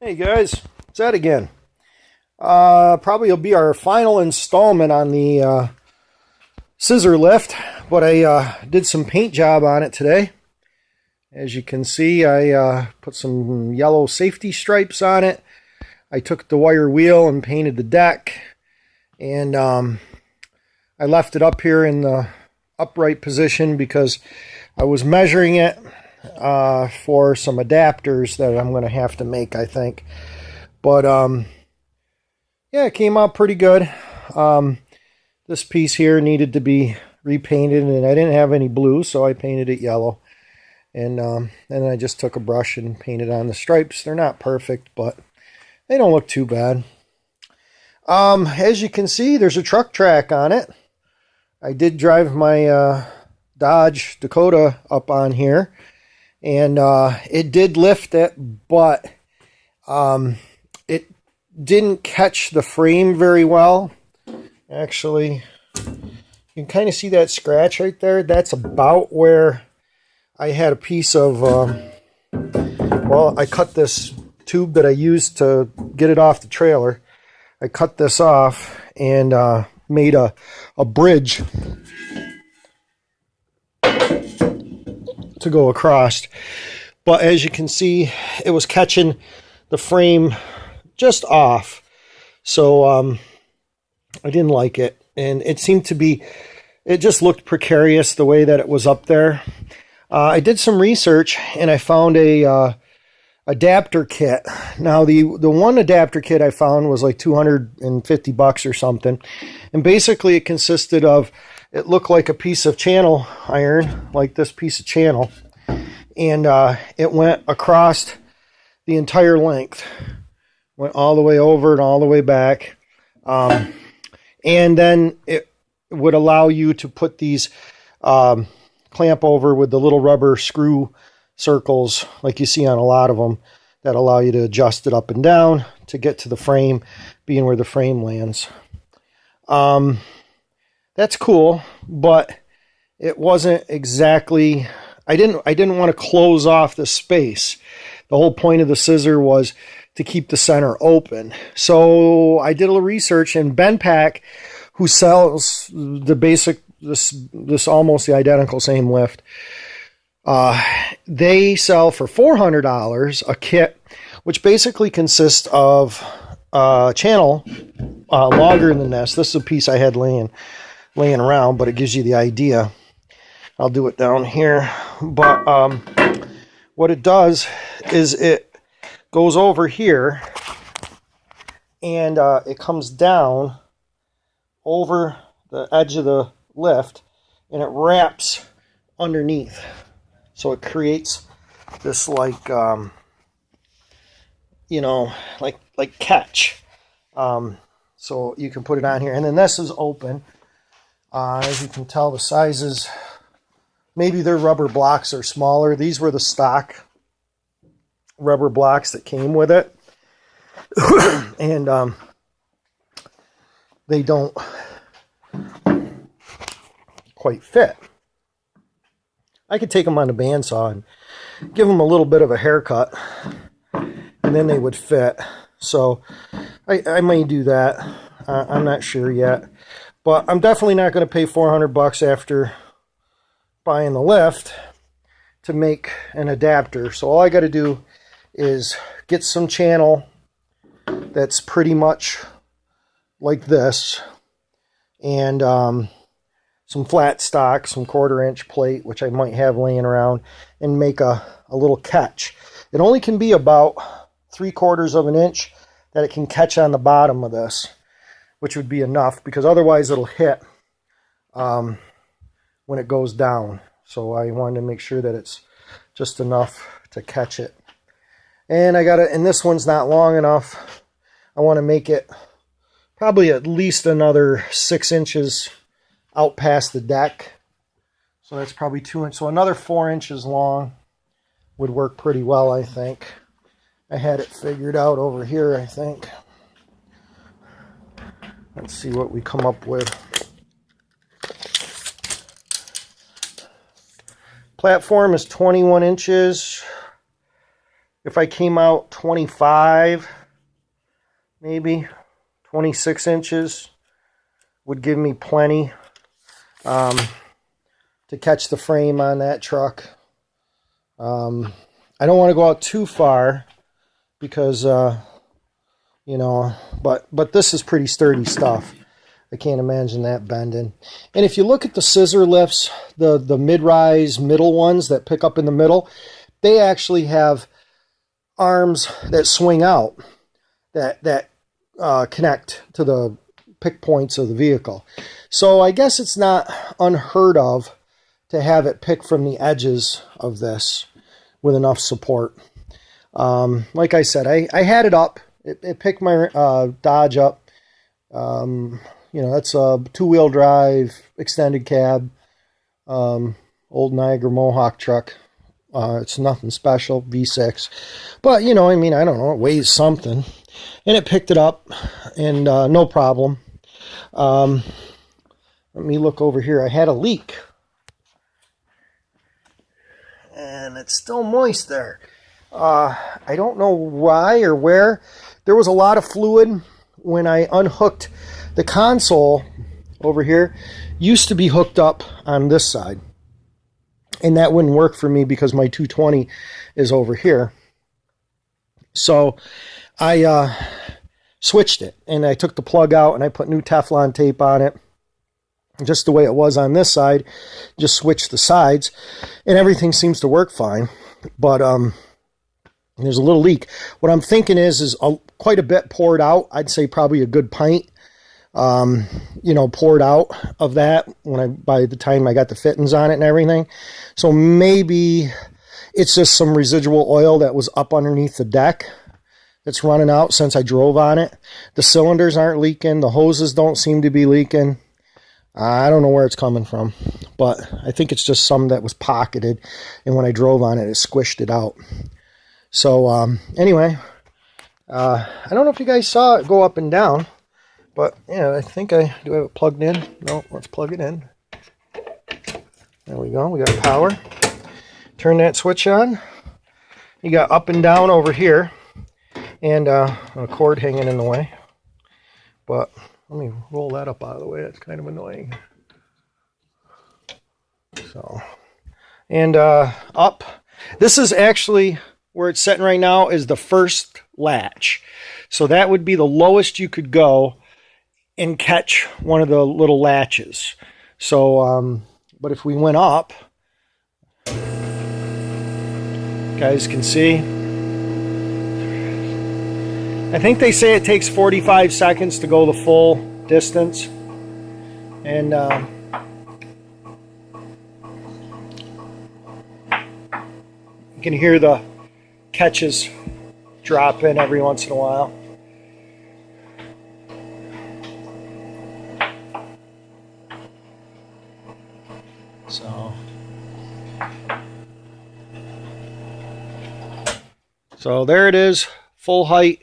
Hey guys, it's Ed again. Probably will be our final installment on the scissor lift, but I did some paint job on it today. As you can see, I put some yellow safety stripes on it. I took the wire wheel and painted the deck, and I left it up here in the upright position because I was measuring it for some adapters that I'm going to have to make, I think. But yeah, it came out pretty good. This piece here needed to be repainted, and I didn't have any blue, so I painted it yellow. And then I just took a brush and painted on the stripes. They're not perfect, but they don't look too bad. As you can see, there's a truck track on it. I did drive my Dodge Dakota up on here, and it did lift it, but it didn't catch the frame very well. Actually, you can kind of see that scratch right there. That's about where I had a piece of, well, I cut this tube that I used to get it off the trailer. I cut this off and made a bridge to go across. But as you can see, it was catching the frame just off. So I didn't like it. And it seemed to be, it just looked precarious the way that it was up there. I did some research and I found a adapter kit. Now the one adapter kit I found was like $250 or something. And basically it consisted of, it looked like a piece of channel iron, like this piece of channel. And it went across the entire length. Went all the way over and all the way back. And then it would allow you to put these clamp over with the little rubber screw circles like you see on a lot of them that allow you to adjust it up and down to get to the frame, being where the frame lands. That's cool, but it wasn't exactly, I didn't want to close off the space. The whole point of the scissor was to keep the center open. So I did a little research, and Benpack, who sells the basic, this almost the identical same lift, they sell for $400 a kit, which basically consists of a channel longer than this. This is a piece I had laying around, but it gives you the idea. I'll do it down here. But what it does is it goes over here, and it comes down over the edge of the lift, and it wraps underneath. So it creates this like, you know, like catch. So you can put it on here. And then this is open. As you can tell, the sizes, maybe their rubber blocks are smaller. These were the stock rubber blocks that came with it. And they don't quite fit. I could take them on the bandsaw and give them a little bit of a haircut, and then they would fit. So I may do that. I'm not sure yet, but I'm definitely not going to pay $400 after buying the lift to make an adapter. So all I got to do is get some channel that's pretty much like this, and some flat stock, some 1/4 inch plate, which I might have laying around, and make a little catch. It only can be about 3/4 of an inch that it can catch on the bottom of this, which would be enough, because otherwise it'll hit when it goes down. So I wanted to make sure that it's just enough to catch it. And I got it, and this one's not long enough. I want to make it probably at least another 6 inches out past the deck. So that's probably 2 inches. So another 4 inches long would work pretty well, I think. I had it figured out over here, I think. Let's see what we come up with. Platform is 21 inches. if I came out 25, maybe 26 inches would give me plenty to catch the frame on that truck. I don't want to go out too far because, you know, but this is pretty sturdy stuff. I can't imagine that bending. And if you look at the scissor lifts, the mid-rise middle ones that pick up in the middle, they actually have arms that swing out that connect to the pick points of the vehicle. So I guess it's not unheard of to have it pick from the edges of this with enough support. Like I said, I had it up. It picked my Dodge up. You know, that's a two-wheel drive, extended cab, old Niagara Mohawk truck. It's nothing special, V6. But, you know, I mean, I don't know, it weighs something. And it picked it up, and no problem. Let me look over here. I had a leak. And it's still moist there. I don't know why or where. There was a lot of fluid when I unhooked the console over here. Used to be hooked up on this side. And that wouldn't work for me because my 220 is over here. So I switched it. And I took the plug out and I put new Teflon tape on it. Just the way it was on this side. Just switched the sides. And everything seems to work fine. But there's a little leak. What I'm thinking is quite a bit poured out. I'd say probably a good pint. You know, poured out of that by the time I got the fittings on it and everything. So maybe it's just some residual oil that was up underneath the deck that's running out since I drove on it. The cylinders aren't leaking. The hoses don't seem to be leaking. I don't know where it's coming from, but I think it's just some that was pocketed, and when I drove on it, it squished it out. So anyway, I don't know if you guys saw it go up and down. But, yeah, I think do I have it plugged in? No, let's plug it in. There we go. We got power. Turn that switch on. You got up and down over here. And a cord hanging in the way. But let me roll that up out of the way. That's kind of annoying. So, and up. This is actually where it's sitting right now is the first latch. So that would be the lowest you could go and catch one of the little latches. So, but if we went up, guys can see, I think they say it takes 45 seconds to go the full distance. And you can hear the catches drop in every once in a while. So there it is, full height.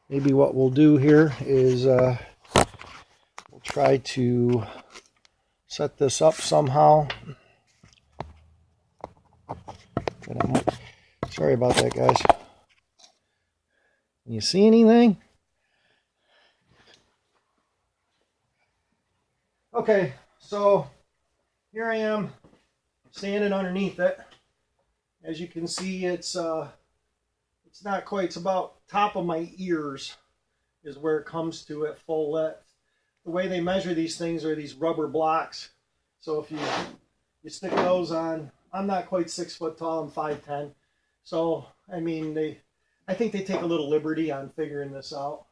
Maybe what we'll do here is we'll try to set this up somehow. Sorry about that, guys. Can you see anything? Okay, so here I am standing underneath it. As you can see, it's not quite, it's about top of my ears is where it comes to at full width. The way they measure these things are these rubber blocks. So if you stick those on, I'm not quite 6 foot tall, I'm 5'10". So, I mean, I think they take a little liberty on figuring this out.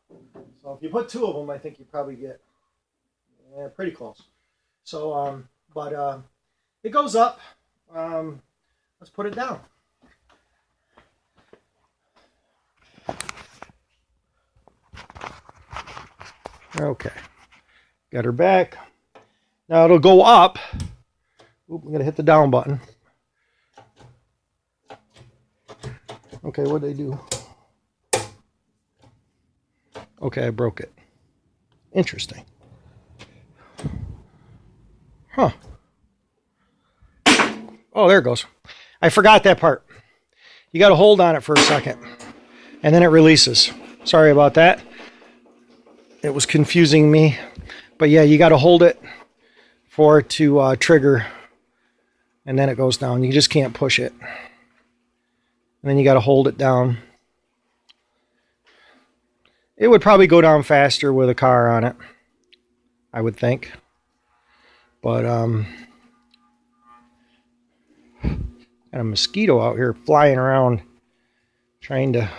So if you put two of them, I think you probably get pretty close. So, but it goes up. Let's put it down. Okay. Got her back. Now it'll go up. Oop, I'm going to hit the down button. Okay, what'd they do? Okay, I broke it. Interesting. Huh. Oh, there it goes. I forgot that part. You got to hold on it for a second, and then it releases. Sorry about that. It was confusing me. But yeah, you got to hold it for it to trigger, and then it goes down. You just can't push it. And then you got to hold it down. It would probably go down faster with a car on it, I would think. But got a mosquito out here flying around trying to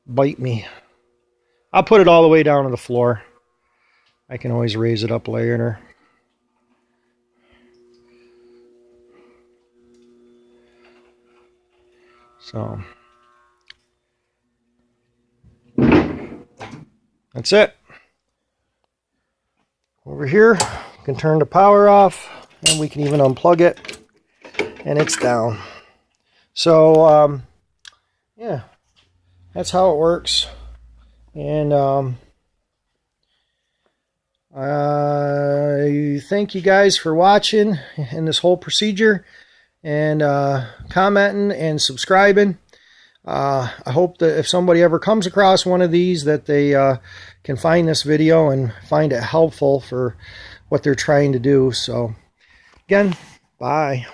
bite me. I'll put it all the way down to the floor. I can always raise it up later. So that's it. Over here, you can turn the power off, and we can even unplug it, and it's down. So yeah, that's how it works. And I thank you guys for watching in this whole procedure, and commenting and subscribing. I hope that if somebody ever comes across one of these, that they can find this video and find it helpful for what they're trying to do. So again, bye.